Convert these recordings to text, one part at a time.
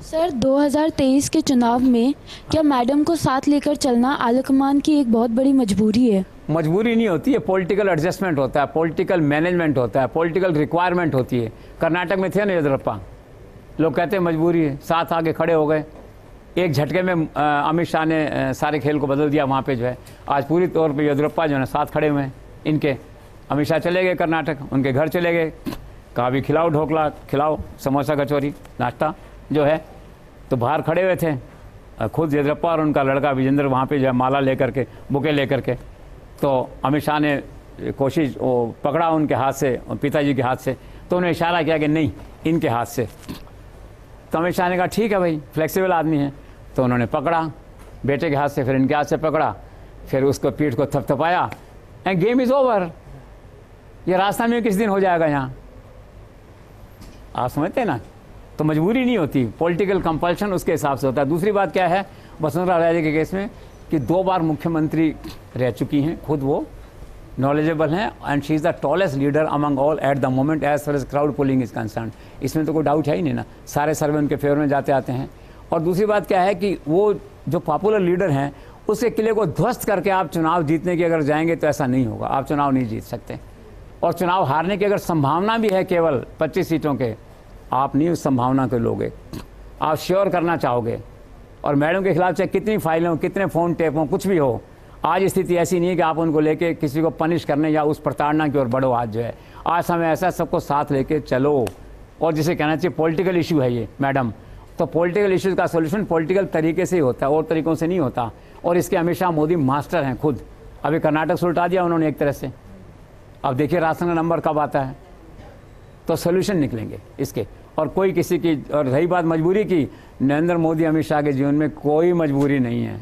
Sir 2023 के चुनाव में क्या मैडम को साथ लेकर चलना आलाकमान की एक बहुत बड़ी मजबूरी है? मजबूरी नहीं होती है, पॉलिटिकल एडजस्टमेंट होता है, पॉलिटिकल मैनेजमेंट होता है, पॉलिटिकल रिक्वायरमेंट होती है। कर्नाटक में थे ना येदियुरप्पा, लोग कहते हैं मजबूरी है, साथ आगे खड़े हो गए। एक झटके में अमित शाह ने सारे खेल को बदल दिया। वहाँ पे जो है आज पूरी तौर पे येदियुरप्पा जो है साथ खड़े हुए हैं इनके। अमित शाह चले गए कर्नाटक, उनके घर चले गए, कहा भी खिलाओ ढोकला, खिलाओ समोसा कचौरी नाश्ता जो है। तो बाहर खड़े हुए थे खुद येदियुरप्पा और उनका लड़का विजेंद्र वहाँ पे जो है माला लेकर के, बुके लेकर के। तो अमित शाह ने कोशिश वो पकड़ा उनके हाथ से, पिताजी के हाथ से, तो उन्हें इशारा किया कि नहीं इनके हाथ से। तो अमित शाह ने कहा ठीक है भाई, फ्लेक्सिबल आदमी है। तो उन्होंने पकड़ा बेटे के हाथ से, फिर इनके हाथ से पकड़ा, फिर उसको पीठ को थपथपाया एंड गेम इज़ ओवर। ये रास्ता में किस दिन हो जाएगा यहाँ, आप समझते हैं ना। तो मजबूरी नहीं होती, पॉलिटिकल कंपल्शन उसके हिसाब से होता है। दूसरी बात क्या है वसुंधरा राजे के केस में कि 2 बार मुख्यमंत्री रह चुकी हैं, खुद वो नॉलेजेबल हैं and she is the tallest leader among all at the moment as far as crowd pulling is concern. इसमें तो कोई डाउट है ही नहीं ना, सारे सर्वे उनके फेवर में जाते आते हैं। और दूसरी बात क्या है कि वो जो पॉपुलर लीडर हैं उसके किले को ध्वस्त करके आप चुनाव जीतने की अगर जाएंगे तो ऐसा नहीं होगा, आप चुनाव नहीं जीत सकते। और चुनाव हारने की अगर संभावना भी है केवल 25 सीटों के, आप नहीं उस संभावना को लोगे, आप श्योर करना चाहोगे। और मैडम के खिलाफ चाहे कितनी फाइलें हो, कितने फ़ोन टेप हों, कुछ भी हो, आज स्थिति ऐसी नहीं है कि आप उनको लेके किसी को पनिश करने या उस प्रताड़ना की ओर बढ़ो। आज जो है आज समय ऐसा, सबको साथ लेके चलो। और जिसे कहना चाहिए पॉलिटिकल इशू है ये मैडम, तो पॉलिटिकल इशूज़ का सोल्यूशन पॉलिटिकल तरीके से ही होता है, और तरीक़ों से नहीं होता। और इसके अमित शाह मोदी मास्टर हैं खुद। अभी कर्नाटक से उल्टा दिया उन्होंने एक तरह से, अब देखिए राशन का नंबर कब आता है, तो सोल्यूशन निकलेंगे इसके। और कोई किसी की, और रही बात मजबूरी की, नरेंद्र मोदी अमित शाह के जीवन में कोई मजबूरी नहीं है।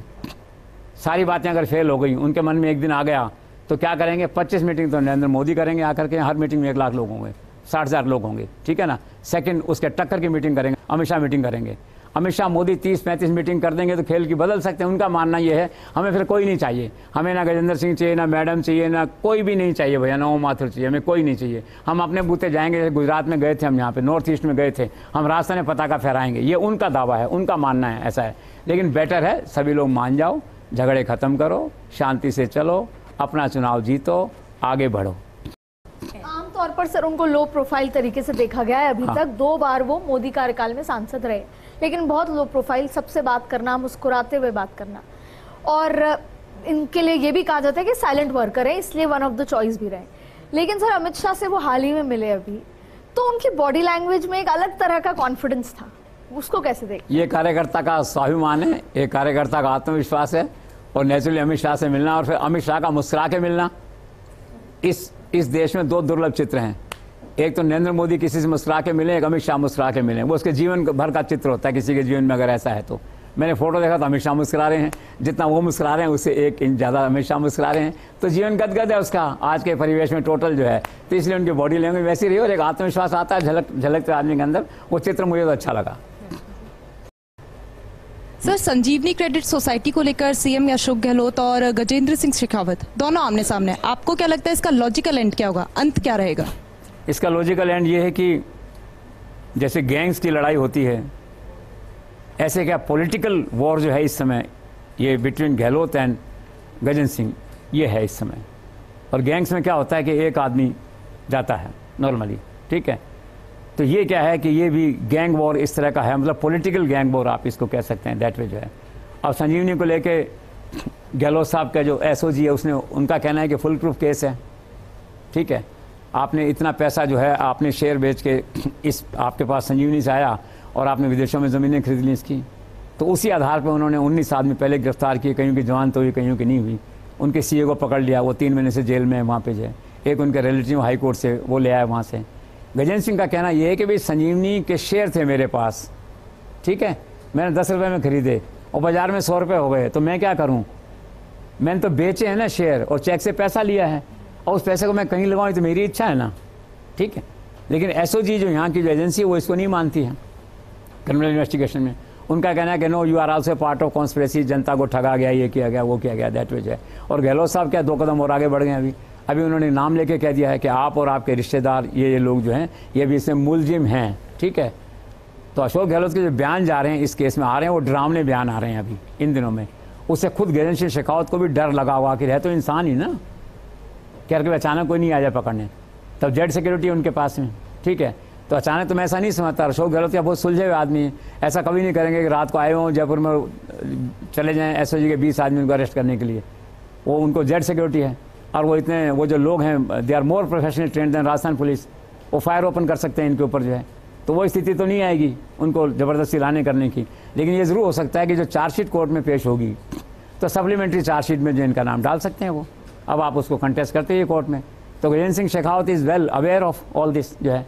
सारी बातें अगर फेल हो गई, उनके मन में एक दिन आ गया तो क्या करेंगे, 25 मीटिंग तो नरेंद्र मोदी करेंगे आकर के, हर मीटिंग में 1 लाख लोग होंगे, 60,000 लोग होंगे, ठीक है ना। सेकंड उसके टक्कर की मीटिंग करेंगे, अमित शाह मीटिंग करेंगे। अमित शाह मोदी 30-35 मीटिंग कर देंगे तो खेल की बदल सकते हैं। उनका मानना ये है हमें फिर कोई नहीं चाहिए, हमें ना गजेंद्र सिंह चाहिए, ना मैडम चाहिए, ना कोई भी नहीं चाहिए भैया, ना ओम माथुर चाहिए, हमें कोई नहीं चाहिए। हम अपने बूते जाएंगे, जैसे गुजरात में गए थे हम, यहाँ पे नॉर्थ ईस्ट में गए थे हम, रास्ते में पताका फहराएंगे। ये उनका दावा है, उनका मानना है, ऐसा है। लेकिन बेटर है सभी लोग मान जाओ, झगड़े ख़त्म करो, शांति से चलो, अपना चुनाव जीतो, आगे बढ़ो। आमतौर पर सर उनको लो प्रोफाइल तरीके से देखा गया है अभी तक। 2 बार वो मोदी कार्यकाल में सांसद रहे, लेकिन बहुत लो प्रोफाइल, सबसे बात करना, मुस्कुराते हुए बात करना। और इनके लिए ये भी कहा जाता है कि साइलेंट वर्कर है, इसलिए वन ऑफ द चॉइस भी रहे। लेकिन सर अमित शाह से वो हाल ही में मिले अभी, तो उनकी बॉडी लैंग्वेज में एक अलग तरह का कॉन्फिडेंस था, उसको कैसे देख? ये कार्यकर्ता का स्वाभिमान है, ये कार्यकर्ता का आत्मविश्वास है। और नेचुरली अमित शाह से मिलना और फिर अमित शाह का मुस्कुरा के मिलना, इस देश में 2 दुर्लभ चित्र हैं। एक तो नरेंद्र मोदी किसी से मुस्कुरा के मिले, एक अमित शाह मुस्कुरा के मिले। वो उसके जीवन भर का चित्र होता है किसी के जीवन में, अगर ऐसा है तो। मैंने फोटो देखा तो अमित शाह मुस्कुरा रहे हैं, जितना वो मुस्कुरा रहे हैं उससे 1 इंच ज़्यादा अमित शाह मुस्कुरा रहे हैं। तो जीवन गदगद है उसका आज के परिवेश में टोटल जो है, तो इसलिए उनकी बॉडी लैंग्वेज वैसी रही और एक आत्मविश्वास आता है झलकते आदमी के अंदर। वो चित्र मुझे तो अच्छा लगा। सर संजीवनी क्रेडिट सोसाइटी को लेकर सीएम अशोक गहलोत और गजेंद्र सिंह शेखावत दोनों आमने सामने, आपको क्या लगता है इसका लॉजिकल एंड क्या होगा, अंत क्या रहेगा? इसका लॉजिकल एंड ये है कि जैसे गैंग्स की लड़ाई होती है, ऐसे क्या पॉलिटिकल वॉर जो है इस समय ये बिटवीन गहलोत एंड गजेंद्र सिंह ये है इस समय। और गैंग्स में क्या होता है कि एक आदमी जाता है नॉर्मली, ठीक है। तो ये क्या है कि ये भी गैंग वॉर इस तरह का है, मतलब पॉलिटिकल गैंग वॉर आप इसको कह सकते हैं, दैट वे जो है। अब संजीवनी को लेके गहलोत साहब का जो एसओजी है उसने, उनका कहना है कि फुल प्रूफ केस है, ठीक है। आपने इतना पैसा जो है आपने शेयर बेच के इस आपके पास संजीवनी से आया और आपने विदेशों में ज़मीनें खरीद ली इसकी। तो उसी आधार पर उन्होंने 19 आदमी पहले गिरफ्तार किए, कईयों की जवान तो हुई, कईयों की नहीं हुई। उनके सीए को पकड़ लिया, वो 3 महीने से जेल में है वहाँ पे जो है। एक उनके रिलेटिव हाई कोर्ट से वो ले आया वहाँ से। गजेंद्र सिंह का कहना यह है कि भाई संजीवनी के शेयर थे मेरे पास, ठीक है, मैंने 10 रुपये में खरीदे और बाज़ार में 100 रुपये हो गए, तो मैं क्या करूँ, मैंने तो बेचे हैं ना शेयर और चेक से पैसा लिया है, और उस पैसे को मैं कहीं लगाऊँ तो मेरी इच्छा है ना, ठीक है। लेकिन एसओजी जो यहाँ की जो एजेंसी है वो इसको नहीं मानती है क्रिमिनल इन्वेस्टिगेशन में। उनका कहना है कि no you are also part of conspiracy, जनता को ठगा गया, ये किया गया, वो किया गया, दैट वे है। और गहलोत साहब क्या 2 कदम और आगे बढ़ गए। अभी उन्होंने नाम लेके कह दिया है कि आप और आपके रिश्तेदार ये लोग जो हैं ये भी इसमें मुलजिम हैं, ठीक है। तो अशोक गहलोत के जो बयान जा रहे हैं इस केस में आ रहे हैं वो डरावने बयान आ रहे हैं अभी इन दिनों में। उससे खुद गजेंद्र सिंह शेखावत को भी डर लगा हुआ कि रह तो इंसान ही ना, कह के अचानक कोई नहीं आ जाए पकड़ने, तब जेड सिक्योरिटी उनके पास में, ठीक है। तो अचानक तो मैं ऐसा नहीं समझता, अशोक गहलोत क्या बहुत सुलझे हुए आदमी है, ऐसा कभी नहीं करेंगे कि रात को आए हों जयपुर में चले जाएं एसओजी के 20 आदमी उनको अरेस्ट करने के लिए। वो उनको जेड सिक्योरिटी है और वो इतने वो जो लोग हैं they are more professional trained than Rajasthan police, वो फायर ओपन कर सकते हैं इनके ऊपर जो है। तो वो स्थिति तो नहीं आएगी उनको ज़बरदस्ती लाने करने की, लेकिन ये ज़रूर हो सकता है कि जो चार्जशीट कोर्ट में पेश होगी तो सप्लीमेंट्री चार्जशीट में जो इनका नाम डाल सकते हैं वो, अब आप उसको कंटेस्ट करते हैं कोर्ट में। तो Gajendra Singh Shekhawat is well aware of all this जो है।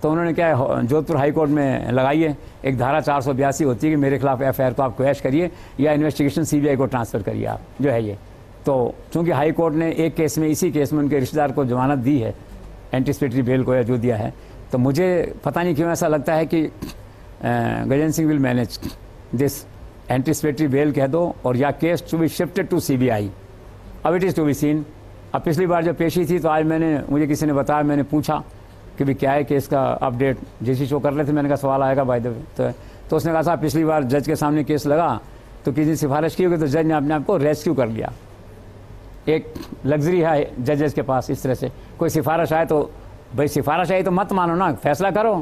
तो उन्होंने क्या जोधपुर हाई कोर्ट में लगाई है एक धारा 482 होती है कि मेरे खिलाफ एफआईआर को आप क्वैश करिए या इन्वेस्टिगेशन सीबीआई को ट्रांसफ़र करिए आप जो है ये। तो चूंकि हाई कोर्ट ने एक केस में इसी केस में उनके रिश्तेदार को जमानत दी है, एंटीसिपेटरी बेल को या जो दिया है, तो मुझे पता नहीं क्यों ऐसा लगता है कि Gajendra Singh will manage this anticipatory bail कह दो और या case to be shifted to CBI. अब it is to be seen. अब पिछली बार जब पेशी थी तो आज मुझे किसी ने बताया, मैंने पूछा कि भी क्या है केस का अपडेट, जेसी शो कर रहे थे, मैंने कहा सवाल आएगा बाय द वे। तो उसने कहा साहब पिछली बार जज के सामने केस लगा तो किसी ने सिफारिश की होगी तो जज ने अपने आप को रेस्क्यू कर लिया। एक लग्जरी है जजेस के पास इस तरह से, कोई सिफारिश आए तो भाई सिफारिश आई तो मत मानो ना, फैसला करो।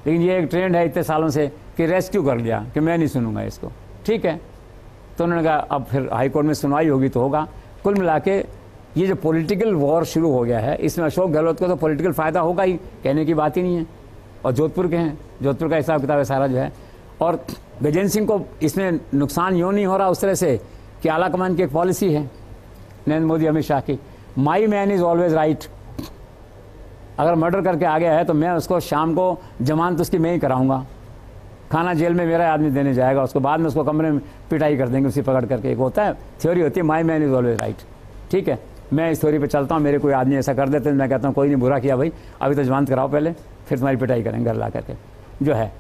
लेकिन ये एक ट्रेंड है इतने सालों से कि रेस्क्यू कर लिया कि मैं नहीं सुनूंगा इसको, ठीक है। तो उन्होंने कहा अब फिर हाई कोर्ट में सुनवाई होगी तो होगा। कुल मिला के ये जो पॉलिटिकल वॉर शुरू हो गया है इसमें अशोक गहलोत को तो पॉलिटिकल फ़ायदा होगा ही, कहने की बात ही नहीं है। और जोधपुर के हैं, जोधपुर का हिसाब किताब है सारा जो है। और गजेंद्र सिंह को इसमें नुकसान यूँ नहीं हो रहा उस तरह से कि आला कमान की एक पॉलिसी है नरेंद्र मोदी अमित शाह की, my man is always right. अगर मर्डर करके आ गया है तो मैं उसको शाम को जमानत उसकी मैं ही कराऊंगा, खाना जेल में मेरा आदमी देने जाएगा, उसको बाद में उसको कमरे में पिटाई कर देंगे उसी पकड़ करके। एक होता है थ्योरी होती है my man is always right, ठीक है। मैं इस थ्योरी पे चलता हूँ, मेरे कोई आदमी ऐसा कर देते हैं मैं कहता हूँ कोई नहीं, बुरा किया भाई, अभी तो जमानत कराओ पहले, फिर तुम्हारी पिटाई करेंगे घर ला करके, जो है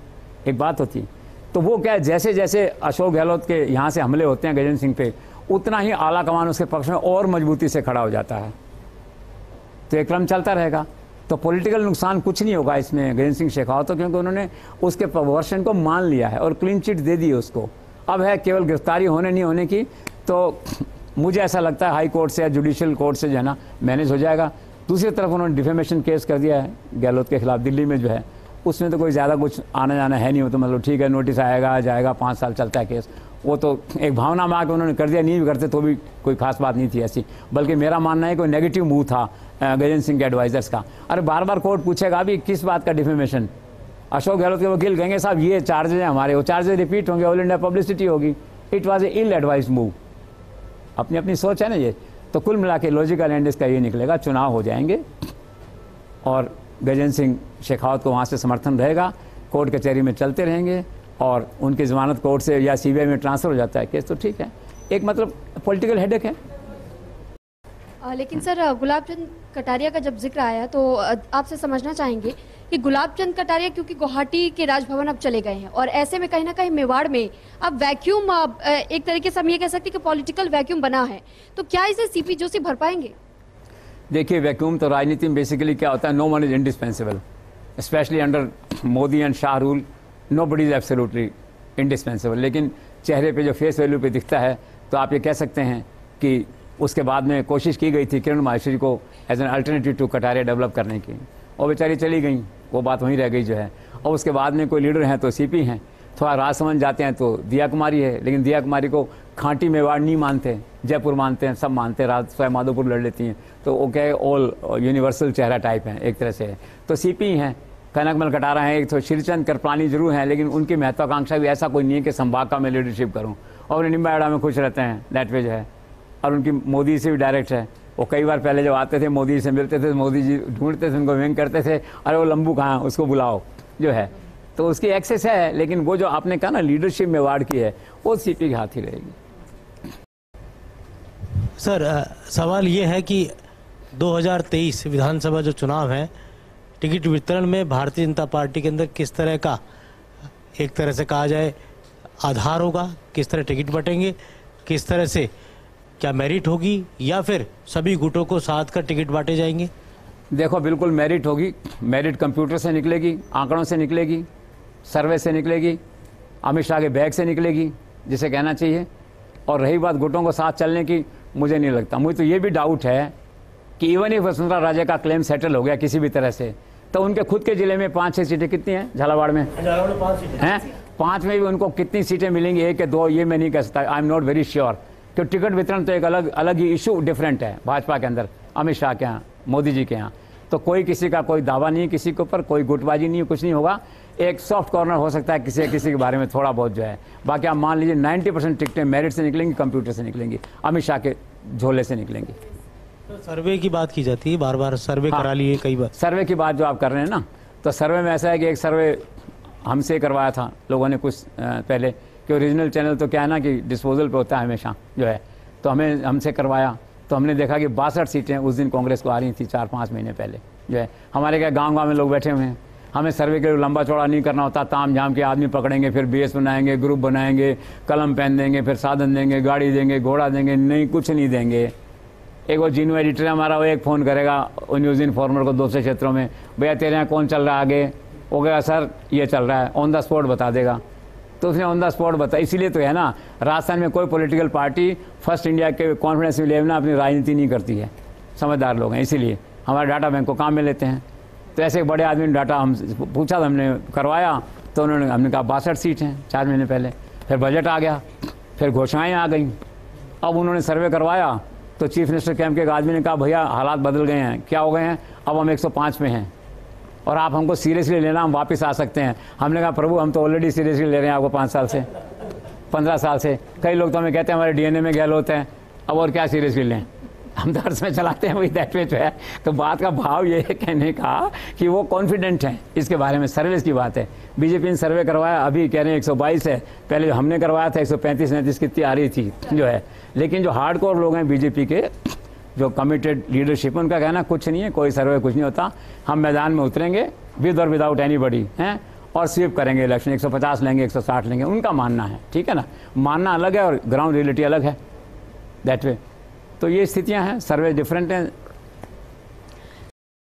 एक बात होती है। तो वो क्या है, जैसे जैसे अशोक गहलोत के यहाँ से हमले होते हैं गजेंद्र सिंह पे, उतना ही आला कमान उसके पक्ष में और मजबूती से खड़ा हो जाता है। तो एक क्रम चलता रहेगा। तो पॉलिटिकल नुकसान कुछ नहीं होगा इसमें गजेंद्र सिंह शेखावत तो, क्योंकि उन्होंने उसके वर्शन को मान लिया है और क्लीन चिट दे दी है उसको। अब है केवल गिरफ्तारी होने नहीं होने की। तो मुझे ऐसा लगता है हाई कोर्ट से या जुडिशियल कोर्ट से जो है ना मैनेज हो जाएगा। दूसरी तरफ उन्होंने डिफेमेशन केस कर दिया है गहलोत के खिलाफ दिल्ली में जो है, उसमें तो कोई ज़्यादा कुछ आना जाना है नहीं। वो तो मतलब ठीक है, नोटिस आएगा जाएगा, 5 साल चलता है केस। वो तो एक भावना में आकर उन्होंने कर दिया, नहीं भी करते तो भी कोई खास बात नहीं थी ऐसी। बल्कि मेरा मानना है कोई नेगेटिव मूव था गजेंद्र सिंह के एडवाइजर्स का। अरे बार बार कोर्ट पूछेगा अभी किस बात का डिफेमेशन। अशोक गहलोत के वकील कहेंगे साहब ये चार्जेज हैं हमारे, वो चार्जेज रिपीट होंगे, ऑल इंडिया पब्लिसिटी होगी। It was a ill advise move. अपनी अपनी सोच है ना ये। तो कुल मिला के लॉजिकल एंड इसका ये निकलेगा, चुनाव हो जाएंगे और गजेंद्र सिंह शेखावत को वहाँ से समर्थन रहेगा, कोर्ट कचहरी में चलते रहेंगे और उनकी ज़मानत कोर्ट से या सीबीआई में ट्रांसफ़र हो जाता है केस तो ठीक है। एक मतलब पॉलिटिकल हेडेक है। लेकिन सर गुलाब चंद कटारिया का जब जिक्र आया तो आपसे समझना चाहेंगे कि गुलाब चंद कटारिया क्योंकि गुवाहाटी के राजभवन अब चले गए हैं और ऐसे में कहीं ना कहीं मेवाड़ में अब वैक्यूम एक तरीके से हम ये कह सकते हैं कि पॉलिटिकल वैक्यूम बना है, तो क्या इसे सीपी जोशी भर पाएंगे? देखिए वैक्यूम तो राजनीति में बेसिकली क्या होता है, no one is indispensable, specially under Modi and Shah rule, nobody is absolutely indispensable. लेकिन चेहरे पे जो फेस वैल्यू पे दिखता है तो आप ये कह सकते हैं कि उसके बाद में कोशिश की गई थी किरण माहेश्वरी को as an alternative to Kataria develop करने की, और बेचारी चली गई, वो बात वहीं रह गई जो है। और उसके बाद में कोई लीडर हैं तो सीपी हैं, थोड़ा राजसमंद जाते हैं तो दिया कुमारी है, लेकिन दिया कुमारी को खांटी मेवाड़ नहीं मानते, जयपुर मानते हैं, सब मानते हैं, स्वयं माधोपुर लड़ लेती हैं, तो वो क्या है ऑल यूनिवर्सल चेहरा टाइप है एक तरह से है। तो सीपी हैं, कनकमल कटारा हैं, एक तो श्रीचंद कृपलानी जरूर हैं, लेकिन उनकी महत्वाकांक्षा भी ऐसा कोई नहीं है कि संभाग का मैं लीडरशिप करूँ, और निम्बाड़ा में खुश रहते हैं दैट वे जो है। और उनकी मोदी से भी डायरेक्ट है, वो कई बार पहले जब आते थे मोदी से मिलते थे, मोदी जी ढूंढते थे उनको, व्यंग करते थे, अरे वो लंबू कहाँ उसको बुलाओ जो है। तो उसकी एक्सेस है, लेकिन वो जो आपने कहा ना लीडरशिप मेवाड़ की है वो सीपी के हाथ ही रहेगी। सर सवाल ये है कि 2023 विधानसभा जो चुनाव है, टिकट वितरण में भारतीय जनता पार्टी के अंदर किस तरह का एक तरह से कहा जाए आधार होगा, किस तरह टिकट बटेंगे, किस तरह से क्या मेरिट होगी या फिर सभी गुटों को साथ कर टिकट बांटे जाएंगे? देखो बिल्कुल मेरिट होगी, मेरिट कंप्यूटर से निकलेगी, आंकड़ों से निकलेगी, सर्वे से निकलेगी, अमित शाह के बैग से निकलेगी, जिसे कहना चाहिए। और रही बात गुटों को साथ चलने की, मुझे नहीं लगता। मुझे तो ये भी डाउट है कि इवन इफ वसुंधरा राजे का क्लेम सेटल हो गया किसी भी तरह से, तो उनके खुद के जिले में 5-6 सीटें कितनी हैं? झालावाड़ में हैं, 5 में भी उनको कितनी सीटें मिलेंगी, 1 या 2, ये मैं नहीं कह सकता। I am not very sure, क्योंकि टिकट वितरण तो एक अलग ही इशू डिफरेंट है भाजपा के अंदर, अमित शाह के यहाँ, मोदी जी के यहाँ। तो कोई किसी का कोई दावा नहीं है किसी के ऊपर, कोई गुटबाजी नहीं है, कुछ नहीं होगा। एक सॉफ्ट कॉर्नर हो सकता है किसी के बारे में थोड़ा बहुत जो है। बाकी आप मान लीजिए 90% टिकटें मेरिट से निकलेंगी, कंप्यूटर से निकलेंगी, अमित शाह के झोले से निकलेंगी। तो सर्वे की बात की जाती है, बार बार सर्वे करा लिए कई बार। सर्वे की बात जो आप कर रहे हैं ना, तो सर्वे में ऐसा है कि एक सर्वे हमसे करवाया था लोगों ने कुछ पहले, कि ओरिजिनल चैनल तो क्या है ना कि डिस्पोजल पे होता है हमेशा जो है, तो हमसे करवाया, तो हमने देखा कि 62 सीटें उस दिन कांग्रेस को आ रही थी 4-5 महीने पहले जो है। हमारे क्या गाँव में लोग बैठे हुए हैं, हमें सर्वे के लिए लंबा चौड़ा नहीं करना होता, ताम झाम के आदमी पकड़ेंगे, फिर BS बनाएंगे, ग्रुप बनाएंगे, कलम पेन देंगे, फिर साधन देंगे, गाड़ी देंगे, घोड़ा देंगे, नहीं कुछ नहीं देंगे। एक वो जीनू एडिटर हमारा, वो एक फ़ोन करेगा न्यूज़ इन्फॉर्मर को दूसरे क्षेत्रों में, भैया तेरे यहाँ कौन चल रहा है आगे, हो गया सर ये चल रहा है, ऑन द स्पॉट बता देगा। तो उसने ऑन द स्पॉट बता, इसीलिए तो है ना, राजस्थान में कोई पॉलिटिकल पार्टी फर्स्ट इंडिया के कॉन्फिडेंस में लेना अपनी राजनीति नहीं करती है, समझदार लोग हैं, इसीलिए हमारे डाटा बैंक को काम में लेते हैं। तो ऐसे एक बड़े आदमी ने डाटा हम पूछा था, हमने करवाया, तो हमने कहा 62 सीट हैं 4 महीने पहले। फिर बजट आ गया, फिर घोषणाएँ आ गई, अब उन्होंने सर्वे करवाया, तो चीफ मिनिस्टर कैंप के एक आदमी ने कहा भैया हालात बदल गए हैं, क्या हो गए हैं, अब हम 105 में हैं और आप हमको सीरियसली लेना, हम वापस आ सकते हैं। हमने कहा प्रभु हम तो ऑलरेडी सीरियसली ले रहे हैं आपको 5 साल से, 15 साल से। कई लोग तो हमें कहते हैं हमारे DNA में गहलोत है, अब और क्या सीरियसली लें, हम दर्स में चलाते हैं वही दैट वे जो है। तो बात का भाव ये है कहने का कि वो कॉन्फिडेंट हैं इसके बारे में। सर्विस की बात है, बीजेपी ने सर्वे करवाया, अभी कह रहे हैं 122 है, पहले जो हमने करवाया था 135-39 कितनी आ रही थी जो है। लेकिन जो हार्डकोर लोग हैं बीजेपी के, जो कमिटेड लीडरशिप, उनका कहना कुछ नहीं है, कोई सर्वे कुछ नहीं होता, हम मैदान में उतरेंगे विद और विदाउट एनीबॉडी हैं और स्वीप करेंगे इलेक्शन, 150 लेंगे, 160 लेंगे, उनका मानना है, ठीक है ना। मानना अलग है और ग्राउंड रियलिटी अलग है, दैट वे। तो ये स्थितियां हैं, सर्वे डिफरेंट हैं।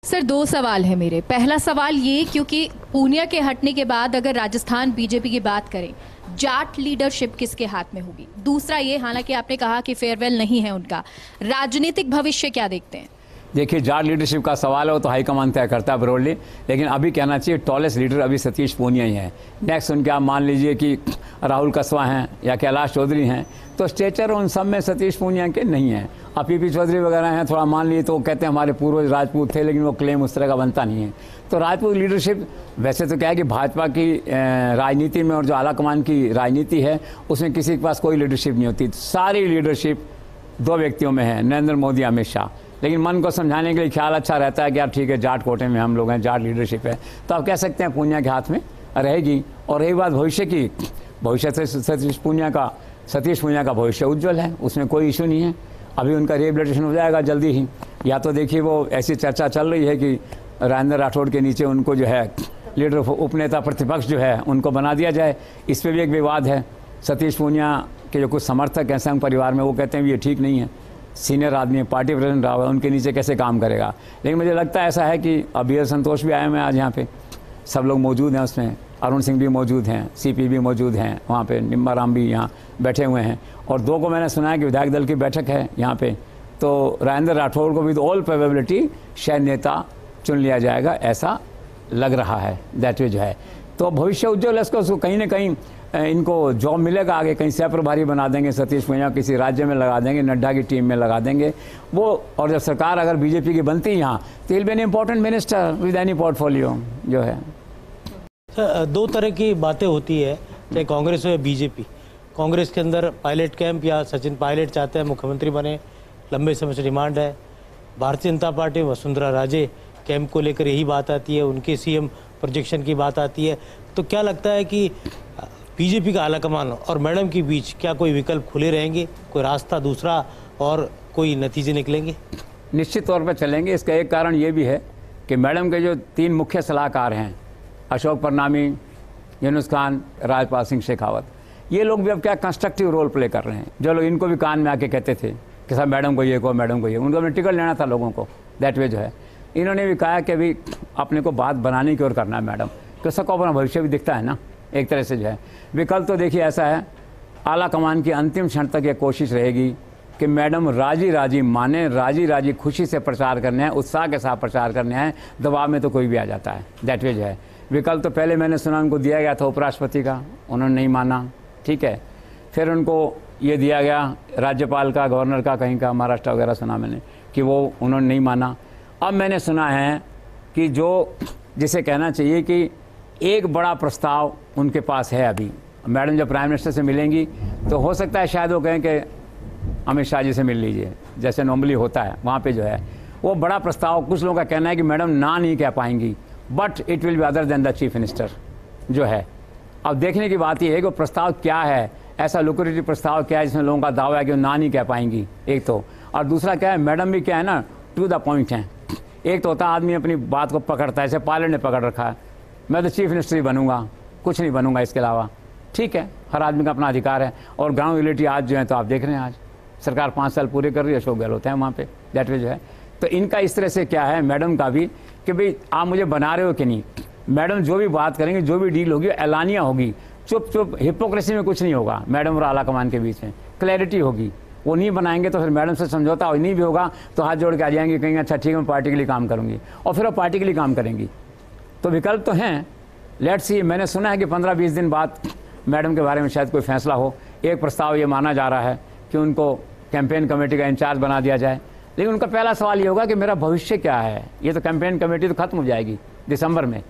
सर 2 सवाल है मेरे। पहला सवाल ये, क्योंकि पूनिया के हटने के बाद अगर राजस्थान बीजेपी की बात करें, जाट लीडरशिप किसके हाथ में होगी? दूसरा ये, हालांकि आपने कहा कि फेयरवेल नहीं है उनका, राजनीतिक भविष्य क्या देखते हैं? देखिए जाट लीडरशिप का सवाल है, वो तो हाईकमान तय करता है ब्रॉडली, लेकिन अभी कहना चाहिए टॉलेस्ट लीडर अभी सतीश पूनिया ही है। नेक्स्ट उनके आप मान लीजिए कि राहुल कस्वा हैं या कैलाश चौधरी हैं, तो स्टेचर उन सब में सतीश पूनिया के नहीं है। अब पीपी चौधरी वगैरह हैं, थोड़ा मान लीजिए तो कहते हैं हमारे पूर्वज राजपूत थे, लेकिन वो क्लेम उस तरह का बनता नहीं है। तो राजपूत लीडरशिप वैसे तो क्या है कि भाजपा की राजनीति में और जो आला कमान की राजनीति है उसमें किसी के पास कोई लीडरशिप नहीं होती, सारी लीडरशिप 2 व्यक्तियों में है, नरेंद्र मोदी, अमित शाह। लेकिन मन को समझाने के लिए ख्याल अच्छा रहता है कि यार ठीक है जाट कोटे में हम लोग हैं, जाट लीडरशिप है, तो आप कह सकते हैं पूनिया के हाथ में रहेगी। और रही बात भविष्य की, भविष्य से सतीश पूनिया का भविष्य उज्जवल है, उसमें कोई इशू नहीं है। अभी उनका रिहेबिलिटेशन हो जाएगा जल्दी ही। या तो देखिए वो ऐसी चर्चा चल रही है कि राजेंद्र राठौड़ के नीचे उनको जो है लीडर उपनेता प्रतिपक्ष जो है उनको बना दिया जाए, इस पर भी एक विवाद है। सतीश पूनिया के जो कुछ समर्थक हैं संघ परिवार में, वो कहते हैं ये ठीक नहीं है, सीनियर आदमी, पार्टी प्रेसिडेंट रहा हुआ, उनके नीचे कैसे काम करेगा। लेकिन मुझे लगता है ऐसा है कि अभी संतोष भी आए हैं आज यहाँ पे, सब लोग मौजूद हैं उसमें, अरुण सिंह भी मौजूद हैं, CP भी मौजूद हैं वहाँ पे, निम्बा राम भी यहाँ बैठे हुए हैं। और 2 को मैंने सुना है कि विधायक दल की बैठक है यहाँ पे, तो राजेंद्र राठौड़ को भी ऑल प्रोबेबिलिटी शायद नेता चुन लिया जाएगा, ऐसा लग रहा है, दैट वे जो है। तो भविष्य उज्जवल है, उसको कहीं ना कहीं इनको जॉब मिलेगा आगे, कहीं सह प्रभारी बना देंगे सतीश पूनिया, किसी राज्य में लगा देंगे, नड्डा की टीम में लगा देंगे वो। और जब सरकार अगर बीजेपी की बनती है यहाँ, तो will be an important minister with any portfolio जो है। 2 तरह की बातें होती है, चाहे कांग्रेस हो या बीजेपी। कांग्रेस के अंदर पायलट कैंप या सचिन पायलट चाहते हैं मुख्यमंत्री बने, लंबे समय से डिमांड है। भारतीय जनता पार्टी वसुंधरा राजे कैंप को लेकर यही बात आती है, उनके CM प्रोजेक्शन की बात आती है। तो क्या लगता है कि बीजेपी का आलाकमान और मैडम के बीच क्या कोई विकल्प खुले रहेंगे, कोई रास्ता दूसरा और कोई नतीजे निकलेंगे? निश्चित तौर पर चलेंगे। इसका एक कारण ये भी है कि मैडम के जो 3 मुख्य सलाहकार हैं, अशोक परनामी, यूनुस खान, राजपाल सिंह शेखावत, ये लोग भी अब क्या कंस्ट्रक्टिव रोल प्ले कर रहे हैं। जो लोग इनको भी कान में आके कहते थे कि साहब मैडम को ये कहो, मैडम को ये, उनको अपने टिकट लेना था लोगों को, दैट वे जो है। इन्होंने भी कहा कि अभी अपने को बात बनाने की ओर करना है मैडम, तो सबको अपना भविष्य भी दिखता है ना। एक तरह से जो है। विकल्प तो देखिए ऐसा है, आला कमान की अंतिम क्षण तक ये कोशिश रहेगी कि मैडम राजी राजी माने, राजी राजी खुशी से प्रचार करने हैं, उत्साह के साथ प्रचार करने हैं, दबाव में तो कोई भी आ जाता है। दैट वे जो है विकल्प तो पहले मैंने सुना उनको दिया गया था उपराष्ट्रपति का, उन्होंने नहीं माना, ठीक है। फिर उनको ये दिया गया राज्यपाल का, गवर्नर का, कहीं का महाराष्ट्र वगैरह सुना मैंने कि वो उन्होंने नहीं माना। अब मैंने सुना है कि जो जिसे कहना चाहिए कि एक बड़ा प्रस्ताव उनके पास है अभी। मैडम जब प्राइम मिनिस्टर से मिलेंगी तो हो सकता है शायद वो कहें कि अमित शाह जी से मिल लीजिए, जैसे नॉर्मली होता है वहाँ पे जो है वो बड़ा प्रस्ताव। कुछ लोगों का कहना है कि मैडम ना नहीं कह पाएंगी, but it will be other than the chief minister जो है। अब देखने की बात यह है कि वो प्रस्ताव क्या है, ऐसा लुक्रेटिव प्रस्ताव क्या है जिसमें लोगों का दावा है कि वो ना नहीं कह पाएंगी, एक तो। और दूसरा क्या है, मैडम भी क्या है ना, टू द पॉइंट हैं। एक तो होता है आदमी अपनी बात को पकड़ता है, जैसे पायलट ने पकड़ रखा है, मैं तो चीफ मिनिस्टर ही बनूंगा, कुछ नहीं बनूंगा इसके अलावा। ठीक है, हर आदमी का अपना अधिकार है। और ग्राउंड रियलिटी आज जो है तो आप देख रहे हैं, आज सरकार 5 साल पूरे कर रही है, अशोक गहलोत हैं वहाँ पे, दैट वे जो है। तो इनका इस तरह से क्या है मैडम का भी कि भाई आप मुझे बना रहे हो कि नहीं। मैडम जो भी बात करेंगे, जो भी डील होगी एलानिया होगी, चुप चुप, हिपोक्रेसी में कुछ नहीं होगा मैडम और आला कमान के बीच में, क्लैरिटी होगी। वो नहीं बनाएंगे तो फिर मैडम से समझौता और नहीं भी होगा तो हाथ जोड़ के आ जाएंगे, कहेंगे अच्छा ठीक है मैं पार्टी के लिए काम करूंगी, और फिर वो पार्टी के लिए काम करेंगी। तो विकल्प तो हैं, लेट्स सी। मैंने सुना है कि 15-20 दिन बाद मैडम के बारे में शायद कोई फैसला हो। एक प्रस्ताव ये माना जा रहा है कि उनको कैंपेन कमेटी का इंचार्ज बना दिया जाए, लेकिन उनका पहला सवाल ये होगा कि मेरा भविष्य क्या है। ये तो कैंपेन कमेटी तो खत्म हो जाएगी दिसंबर में,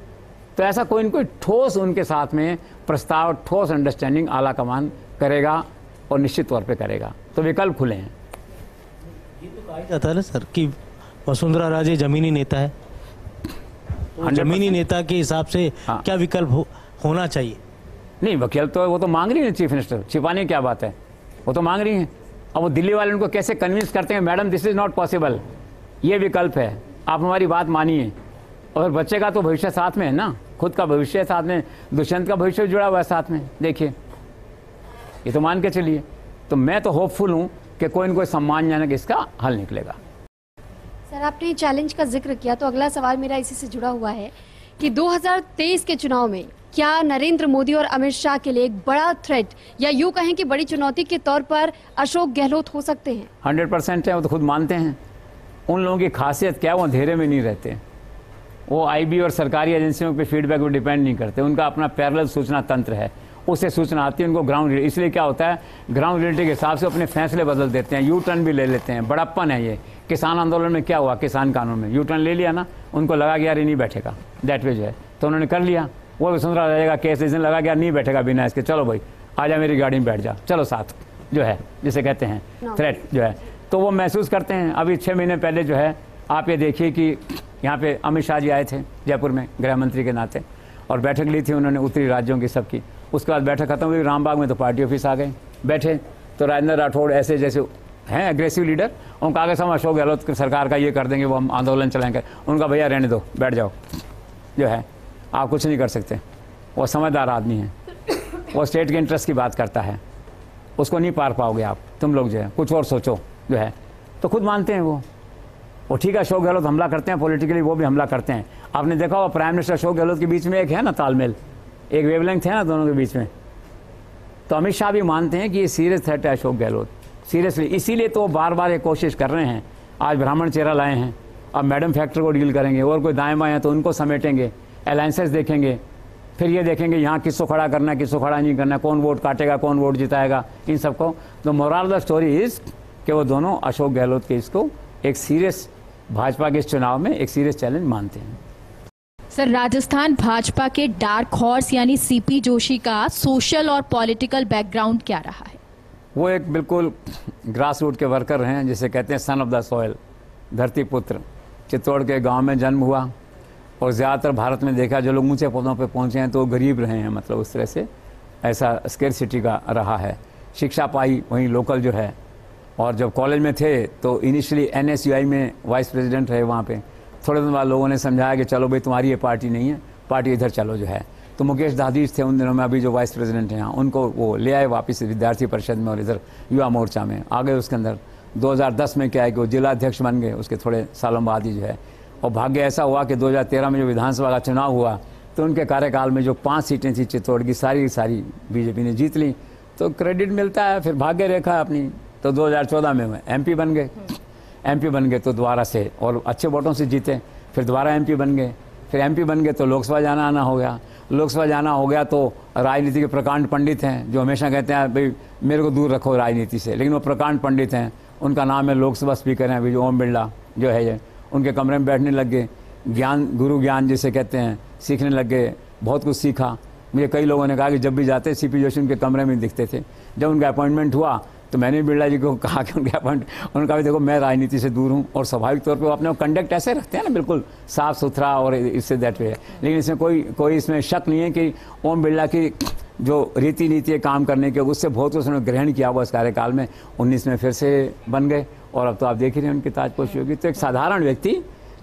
तो ऐसा कोई न कोई ठोस उनके साथ में प्रस्ताव, ठोस अंडरस्टैंडिंग आला कमान करेगा और निश्चित तौर पे करेगा। तो विकल्प खुले हैं। ये तो कहा जाता है ना सर कि वसुंधरा राजे जमीनी नेता है, तो जमीनी नेता के हिसाब से क्या विकल्प होना चाहिए? नहीं, वकील तो वो तो मांग रही है चीफ मिनिस्टर, छिपाने की क्या बात है, वो तो मांग रही हैं। अब वो दिल्ली वाले उनको कैसे कन्विंस करते हैं, madam this is not possible, ये विकल्प है, आप हमारी बात मानिए। और बच्चे का तो भविष्य साथ में है ना, खुद का भविष्य साथ में, दुष्यंत का भविष्य जुड़ा हुआ है साथ में, देखिए ये तो मान के चलिए। तो मैं तो होपफुल हूँ कि कोई न कोई सम्मानजनक इसका हल निकलेगा। सर आपने चैलेंज का जिक्र किया, तो अगला सवाल मेरा इसी से जुड़ा हुआ है कि 2023 के चुनाव में क्या नरेंद्र मोदी और अमित शाह के लिए एक बड़ा थ्रेट या यूं कहें कि बड़ी चुनौती के तौर पर अशोक गहलोत हो सकते हैं? 100% है, वो तो खुद मानते हैं। उन लोगों की खासियत क्या है, वो अंधेरे में नहीं रहते, वो आईबी और सरकारी एजेंसियों पे फीडबैक पर डिपेंड नहीं करते। उनका अपना पैरेलल सूचना तंत्र है, उससे सूचना आती है उनको ग्राउंड। इसलिए क्या होता है, ग्राउंड रियलिटी के हिसाब से अपने फैसले बदल देते हैं, यू टर्न भी ले लेते हैं। बड़प्पन है ये। किसान आंदोलन में क्या हुआ, किसान कानून में यू टर्न ले लिया ना, उनको लगा कि यार ये नहीं बैठेगा, दैट वे जो है, तो उन्होंने कर लिया। वो वसुंधरा रहेगा केस, इसने लगा कि यार नहीं बैठेगा बिना इसके, चलो भाई आजा मेरी गाड़ी में बैठ जा, चलो साथ जो है, जिसे कहते हैं थ्रेट जो है, तो वो महसूस करते हैं। अभी 6 महीने पहले जो है आप ये देखिए कि यहाँ पे अमित शाह जी आए थे जयपुर में गृह मंत्री के नाते, और बैठक ली थी उन्होंने उत्तरी राज्यों की सबकी। उसके बाद बैठक खत्म हुई, रामबाग में तो पार्टी ऑफिस आ गए, बैठे तो राजेंद्र राठौड़ ऐसे जैसे हैं एग्रेसिव लीडर, उनको आगे हम अशोक गहलोत सरकार का ये कर देंगे, वो हम आंदोलन चलाएंगे। उनका भैया रहने दो, बैठ जाओ जो है, आप कुछ नहीं कर सकते। वो समझदार आदमी है, वो स्टेट के इंटरेस्ट की बात करता है, उसको नहीं पार पाओगे आप, तुम लोग जो है कुछ और सोचो जो है। तो खुद मानते हैं वो ठीक है, अशोक गहलोत हमला करते हैं पॉलिटिकली, वो भी हमला करते हैं। आपने देखा होगा प्राइम मिनिस्टर अशोक गहलोत के बीच में एक है ना तालमेल, एक वेवलेंथ है ना दोनों के बीच में। तो अमित शाह भी मानते हैं कि ये सीरियस थ्रेट है अशोक गहलोत, सीरियसली। इसीलिए तो बार बार ये कोशिश कर रहे हैं। आज ब्राह्मण चेहरा लाए हैं, अब मैडम फैक्टर को डील करेंगे, और कोई दाएं बाएं हैं तो उनको समेटेंगे, अलायंसेस देखेंगे, फिर ये देखेंगे यहाँ किसको खड़ा करना है, किसको खड़ा नहीं करना है, कौन वोट काटेगा, कौन वोट जिताएगा, इन सबको। तो moral of the story is कि वो दोनों अशोक गहलोत के इसको एक सीरियस, भाजपा के इस चुनाव में एक सीरियस चैलेंज मानते हैं। सर, राजस्थान भाजपा के डार्क हॉर्स यानी सीपी जोशी का सोशल और पॉलिटिकल बैकग्राउंड क्या रहा है? वो एक बिल्कुल ग्रास रूट के वर्कर हैं, जिसे कहते हैं सन ऑफ द सॉइल, धरती पुत्र। चित्तौड़ के गांव में जन्म हुआ, और ज़्यादातर भारत में देखा जो लोग ऊंचे पदों पे पहुंचे हैं तो वो गरीब रहे हैं, मतलब उस तरह से ऐसा स्केरसिटी का रहा है। शिक्षा पाई वहीं लोकल जो है, और जब कॉलेज में थे तो इनिशियली NSUI में वाइस प्रेसिडेंट रहे वहाँ पे। थोड़े दिन बाद लोगों ने समझाया कि चलो भाई तुम्हारी ये पार्टी नहीं है, पार्टी इधर चलो जो है। तो मुकेश दाधीच थे उन दिनों में, अभी जो वाइस प्रेसिडेंट हैं यहाँ, उनको वो ले आए वापस विद्यार्थी परिषद में और इधर युवा मोर्चा में आ गए। उसके अंदर 2010 में क्या है कि वो जिला अध्यक्ष बन गए, उसके थोड़े सालों बाद ही जो है। और भाग्य ऐसा हुआ कि 2013 में जो विधानसभा का चुनाव हुआ तो उनके कार्यकाल में जो 5 सीटें थी चित्तौड़ की सारी बीजेपी ने जीत ली, तो क्रेडिट मिलता है। फिर भाग्य रेखा अपनी, तो 2014 में एमपी बन गए। एमपी बन गए तो दोबारा से और अच्छे वोटों से जीते, फिर दोबारा एमपी बन गए। फिर एमपी बन गए तो लोकसभा जाना आना हो गया। लोकसभा जाना हो गया तो राजनीति के प्रकांड पंडित हैं जो हमेशा कहते हैं भाई मेरे को दूर रखो राजनीति से, लेकिन वो प्रकांड पंडित हैं। उनका नाम है लोकसभा स्पीकर हैं अभी जो ओम बिरला जो है ये, उनके कमरे में बैठने लग गए, ज्ञान गुरु ज्ञान जिसे कहते हैं सीखने लग गए, बहुत कुछ सीखा। मुझे कई लोगों ने कहा कि जब भी जाते सीपी जोशी उनके कमरे में दिखते थे। जब उनका अपॉइंटमेंट हुआ तो मैंने बिरला जी को कहा कि उनके उन्होंने कहा देखो मैं राजनीति से दूर हूँ, और स्वाभाविक तौर पे वो अपने कंडक्ट ऐसे रखते हैं ना, बिल्कुल साफ़ सुथरा और इससे दैट वे है। लेकिन इसमें कोई इसमें शक नहीं है कि ओम बिरला की जो रीति नीति है काम करने के, उससे बहुत कुछ उन्होंने ग्रहण किया हुआ इस कार्यकाल में। 19 में फिर से बन गए और अब तो आप देख ही रहे हैं उनकी ताजपोशी होगी। तो एक साधारण व्यक्ति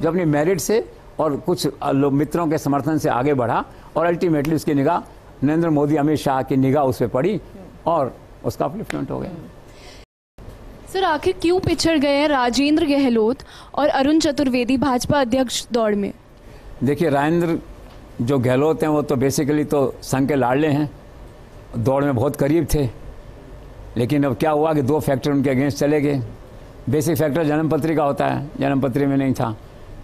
जो अपनी मेरिट से और कुछ मित्रों के समर्थन से आगे बढ़ा और अल्टीमेटली उसकी निगाह नरेंद्र मोदी अमित शाह की निगाह उस पर पड़ी और उसका अपलिफ्टमेंट हो गया। सर आखिर क्यों पिछड़ गए हैं राजेंद्र गहलोत और अरुण चतुर्वेदी भाजपा अध्यक्ष दौड़ में? देखिए राजेंद्र जो गहलोत हैं वो तो बेसिकली तो संघ के लाडले हैं, दौड़ में बहुत करीब थे, लेकिन अब क्या हुआ कि 2 फैक्टर उनके अगेंस्ट चले गए। बेसिक फैक्टर जन्मपत्री का होता है, जन्मपत्री में नहीं था,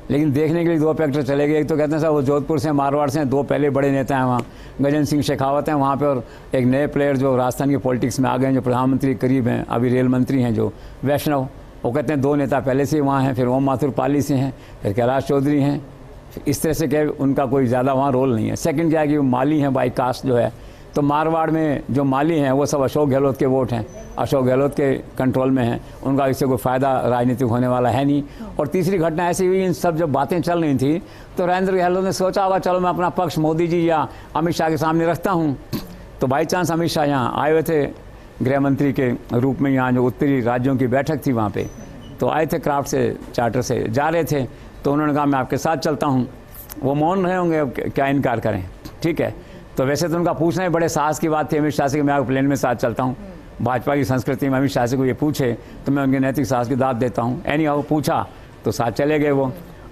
लेकिन देखने के लिए 2 फैक्टर चले गए। एक तो कहते हैं साहब वो जोधपुर से मारवाड़ से 2 पहले बड़े नेता हैं वहाँ, गजेंद्र सिंह शेखावत हैं वहाँ पे, और एक नए प्लेयर जो राजस्थान की पॉलिटिक्स में आ गए हैं, जो प्रधानमंत्री के करीब हैं, अभी रेल मंत्री हैं जो वैष्णव। वो कहते हैं 2 नेता पहले से वहाँ हैं, फिर ओम माथुर पाली से हैं, फिर कैलाश चौधरी हैं। इस तरह से क्या उनका कोई ज़्यादा वहाँ रोल नहीं है। सेकंड क्या है कि वो माली हैं बाई कास्ट जो है, तो मारवाड़ में जो माली हैं वो सब अशोक गहलोत के वोट हैं, अशोक गहलोत के कंट्रोल में हैं, उनका इससे कोई फ़ायदा राजनीतिक होने वाला है नहीं। और तीसरी घटना ऐसी हुई, इन सब जब बातें चल रही थी तो राजेंद्र गहलोत ने सोचा होगा चलो मैं अपना पक्ष मोदी जी या अमित शाह के सामने रखता हूँ। तो बाई चांस अमित शाह यहाँ आए हुए थे गृह मंत्री के रूप में, यहाँ जो उत्तरी राज्यों की बैठक थी वहाँ पर, तो आए थे क्राफ्ट से चार्टर से जा रहे थे, तो उन्होंने कहा मैं आपके साथ चलता हूँ। वो मौन रहे होंगे, अब क्या इनकार करें, ठीक है। तो वैसे तो उनका पूछना ही बड़े साहस की बात थी अमित शाह से कि मैं आपके प्लेन में साथ चलता हूँ। भाजपा की संस्कृति में अमित शाह से को ये पूछे तो मैं उनके नैतिक साहस की दाद देता हूँ। एनी हाउ पूछा तो साथ चले गए वो,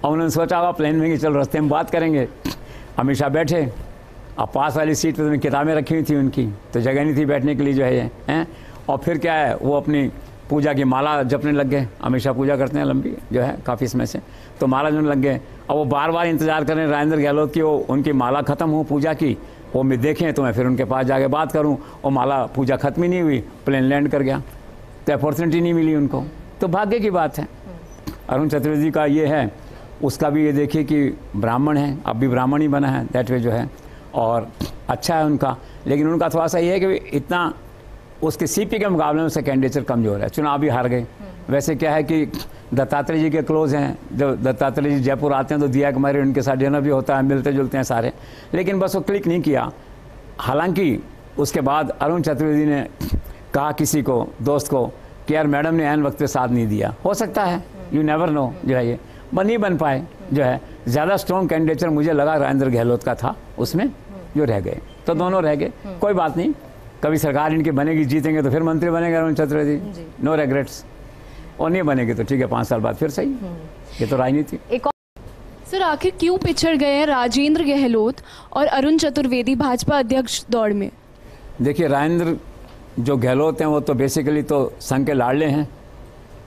और उन्होंने सोचा होगा प्लेन में कि चलो रास्ते में बात करेंगे। अमित शाह बैठे, अब पास वाली सीट पर किताबें रखी हुई थी उनकी, तो जगह नहीं थी बैठने के लिए जो है हैं। और फिर क्या है, वो अपनी पूजा की माला जपने लग गए। अमित शाह पूजा करते हैं लंबी जो है काफ़ी समय से, तो माला जपने लग गए। अब वो बार बार इंतजार कर रहे हैं राजेंद्र गहलोत की वो उनकी माला ख़त्म हो पूजा की, वो मैं देखें तो मैं फिर उनके पास जाके बात करूं। और माला पूजा खत्म ही नहीं हुई, प्लेन लैंड कर गया, तो अपॉर्चुनिटी नहीं मिली उनको। तो भाग्य की बात है। अरुण चतुर्वेदी का ये है, उसका भी ये देखिए कि ब्राह्मण है, अब भी ब्राह्मण ही बना है दैट वे जो है, और अच्छा है उनका। लेकिन उनका थोड़ा सा ये है कि इतना उसके सीपी के मुकाबले में उसका कैंडिडेचर कमज़ोर है, चुनाव भी हार गए। वैसे क्या है कि दत्तात्रेय जी के क्लोज हैं, जब दत्तात्रेय जी जयपुर आते हैं तो दिया कुमारी उनके साथ डिनर भी होता है, मिलते जुलते हैं सारे, लेकिन बस वो क्लिक नहीं किया। हालांकि उसके बाद अरुण चतुर्वेदी ने कहा किसी को, दोस्त को, कि यार मैडम ने ऐन वक्त पे साथ नहीं दिया। हो सकता है, यू नेवर नो जो है, ये नहीं बन पाए जो है। ज़्यादा स्ट्रॉन्ग कैंडिडेचर मुझे लगा राजेंद्र गहलोत का था उसमें, जो रह गए, तो दोनों रह गए। कोई बात नहीं, कभी सरकार इनकी बनेगी, जीतेंगे तो फिर मंत्री बनेंगे अरुण चतुर्वेदी, नो रेग्रेट्स। और नहीं बनेगी तो ठीक है, 5 साल बाद फिर सही, ये तो राजनीति। सर आखिर क्यों पिछड़ गए हैं राजेंद्र गहलोत और अरुण चतुर्वेदी भाजपा अध्यक्ष दौड़ में? देखिए राजेंद्र जो गहलोत हैं वो तो बेसिकली तो संघ के लाडले हैं,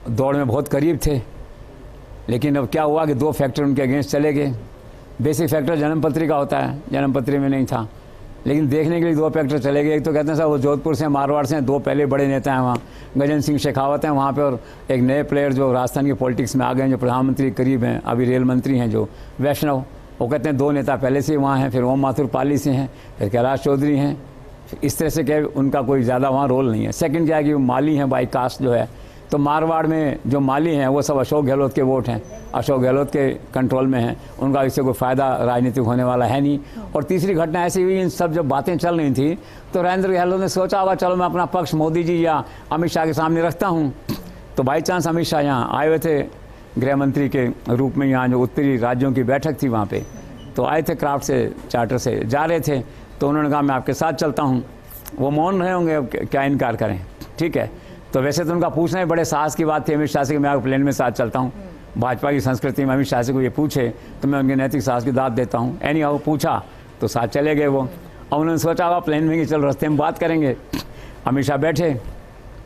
दौड़ में बहुत करीब थे, लेकिन अब क्या हुआ कि 2 फैक्टर उनके अगेंस्ट चले गए। बेसिक फैक्टर जन्मपत्री का होता है, जन्मपत्री में नहीं था, लेकिन देखने के लिए 2 फैक्टर चले गए। एक तो कहते हैं साहब वो जोधपुर से मारवाड़ से 2 पहले बड़े नेता हैं वहाँ, गजेंद्र सिंह शेखावत हैं वहाँ पे, और एक नए प्लेयर जो राजस्थान की पॉलिटिक्स में आ गए हैं, जो प्रधानमंत्री के करीब हैं, अभी रेल मंत्री हैं जो वैष्णव। वो कहते हैं 2 नेता पहले से वहाँ हैं, फिर ओम माथुर पाली से हैं, फिर कैलाश चौधरी हैं। इस तरह से क्या उनका कोई ज़्यादा वहाँ रोल नहीं है। सेकंड क्या है कि वो माली हैं बाई कास्ट जो है, तो मारवाड़ में जो माली हैं वो सब अशोक गहलोत के वोट हैं, अशोक गहलोत के कंट्रोल में हैं, उनका इससे कोई फ़ायदा राजनीतिक होने वाला है नहीं। और तीसरी घटना ऐसी हुई, इन सब जब बातें चल रही थी तो राजेंद्र गहलोत ने सोचा होगा चलो मैं अपना पक्ष मोदी जी या अमित शाह के सामने रखता हूँ। तो बाई चांस अमित शाह यहाँ आए हुए थे गृह मंत्री के रूप में, यहाँ जो उत्तरी राज्यों की बैठक थी वहाँ पर, तो आए थे क्राफ्ट से चार्टर से जा रहे थे, तो उन्होंने कहा मैं आपके साथ चलता हूँ। वो मौन रहे होंगे, अब क्या इनकार करें, ठीक है। तो वैसे तो उनका पूछना ही बड़े साहस की बात थी अमित शाह से कि मैं आपके प्लेन में साथ चलता हूँ। भाजपा की संस्कृति में अमित शाह से को ये पूछे तो मैं उनके नैतिक साहस की दाद देता हूँ। एनी हाउ पूछा तो साथ चले गए वो। और उन्होंने सोचा हुआ प्लेन में कि चल रास्ते में बात करेंगे। अमित शाह बैठे,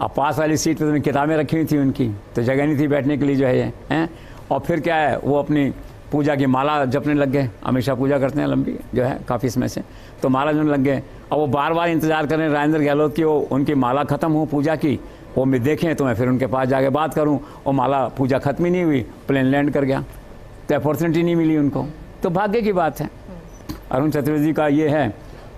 अब पास वाली सीट पर तो किताबें रखी हुई थी उनकी, तो जगह नहीं थी बैठने के लिए जो है ये हैं। और फिर क्या है, वो अपनी पूजा की माला जपने लग गए। अमित शाह पूजा करते हैं लंबी जो है काफ़ी समय से, तो माला जपने लग गए। और वो बार बार इंतजार कर रहे हैं राजेंद्र गहलोत की वो उनकी माला ख़त्म हो पूजा की, वो मैं देखें तो मैं फिर उनके पास जाके बात करूं। और माला पूजा खत्म ही नहीं हुई, प्लेन लैंड कर गया, तो अपॉर्चुनिटी नहीं मिली उनको। तो भाग्य की बात है। अरुण चतुर्वेदी का ये है,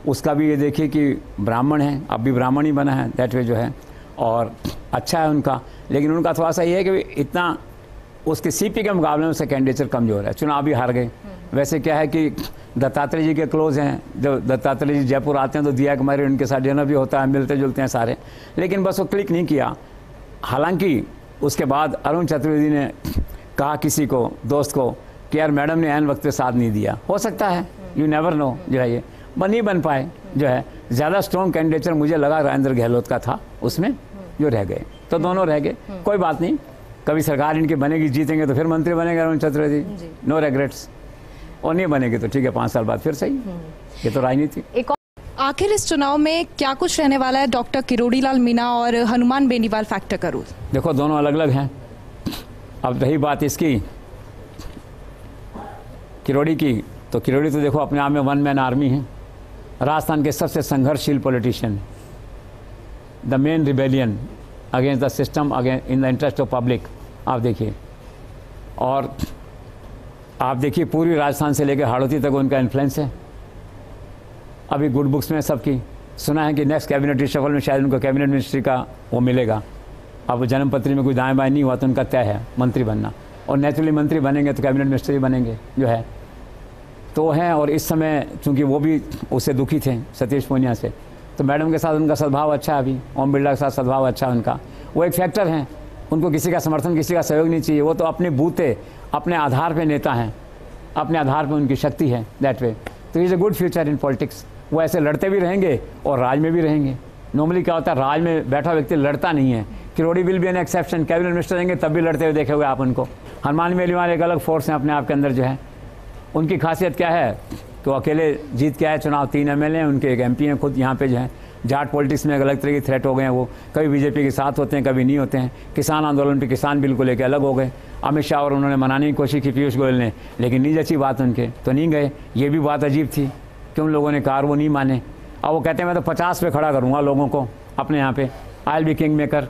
उसका भी ये देखिए कि ब्राह्मण है, अब भी ब्राह्मण ही बना है दैट वे जो है, और अच्छा है उनका। लेकिन उनका थोड़ा सा ये है कि इतना उसके सीपी के मुकाबले में उसका कैंडिडेचर कमज़ोर है, चुनाव भी हार गए। वैसे क्या है कि दत्तात्रेय जी के क्लोज हैं, जब दत्तात्रेय जी जयपुर आते हैं तो दिया कुमारी उनके साथ डिनर भी होता है, मिलते जुलते हैं सारे, लेकिन बस वो क्लिक नहीं किया। हालांकि उसके बाद अरुण चतुर्वेदी ने कहा किसी को, दोस्त को, कि यार मैडम ने ऐन वक्त पे साथ नहीं दिया। हो सकता है, यू नेवर नो जो है, ये नहीं बन पाए जो है। ज़्यादा स्ट्रॉन्ग कैंडिडेचर मुझे लगा राजेंद्र गहलोत का था उसमें, जो रह गए, तो दोनों रह गए। कोई बात नहीं, कभी सरकार इनकी बनेगी, जीतेंगे तो फिर मंत्री बनेगा अरुण चतुर्वेदी, नो रेग्रेट्स। और नहीं बनेगी तो ठीक है, 5 साल बाद फिर सही, ये तो राजनीति। आखिर इस चुनाव में क्या कुछ रहने वाला है डॉक्टर किरोड़ीलाल मीणा और हनुमान बेनीवाल फैक्टर का रोल? देखो दोनों अलग अलग हैं। अब रही बात इसकी किरोड़ी की, तो किरोड़ी तो देखो अपने आप में वन मैन आर्मी है, राजस्थान के सबसे संघर्षशील politician, the main rebellion against the system, against in the interest of public. आप देखिए, और आप देखिए पूरी राजस्थान से लेकर हाड़ौती तक उनका इन्फ्लुएंस है। अभी गुड बुक्स में सबकी सुना है कि नेक्स्ट कैबिनेट रिशफल में शायद उनको कैबिनेट मिनिस्ट्री का वो मिलेगा। अब जन्मपत्री में कोई दाएं बाएं नहीं हुआ तो उनका तय है मंत्री बनना, और नेचुरली मंत्री बनेंगे तो कैबिनेट मिनिस्टर ही बनेंगे जो है, तो हैं। और इस समय चूँकि वो भी उससे दुखी थे सतीश पूनिया से, तो मैडम के साथ उनका सद्भाव अच्छा है, अभी ओम बिरला के साथ सद्भाव अच्छा है उनका। वो एक फैक्टर हैं, उनको किसी का समर्थन, किसी का सहयोग नहीं चाहिए। वो तो अपने बूते, अपने आधार पे नेता हैं, अपने आधार पे उनकी शक्ति है दैट वे। तो is a good future in politics. वो ऐसे लड़ते भी रहेंगे और राज में भी रहेंगे। नॉर्मली क्या होता है, राज में बैठा व्यक्ति लड़ता नहीं है। Kirodi will be an exception, cabinet minister रहेंगे तब भी लड़ते हुए देखे हुए आप उनको। हनुमान बेनीवाल एक अलग फोर्स है अपने आप के अंदर जो है। उनकी खासियत क्या है कि वो अकेले जीत के आए चुनाव, 3 MLA हैं, उनके एक MP हैं खुद यहाँ पे जो है। जाट पॉलिटिक्स में एक अलग तरह की थ्रेट हो गए हैं वो, कभी बीजेपी के साथ होते हैं, कभी नहीं होते हैं। किसान आंदोलन पे किसान बिल को लेकर अलग हो गए। अमित शाह और उन्होंने मनाने की कोशिश की पीयूष गोयल ने, लेकिन नहीं जची बात उनके, तो नहीं गए। ये भी बात अजीब थी कि उन लोगों ने कहा, वो नहीं माने। अब वो कहते हैं मैं तो 50 पे खड़ा करूँगा लोगों को अपने यहाँ पे, I will be king maker.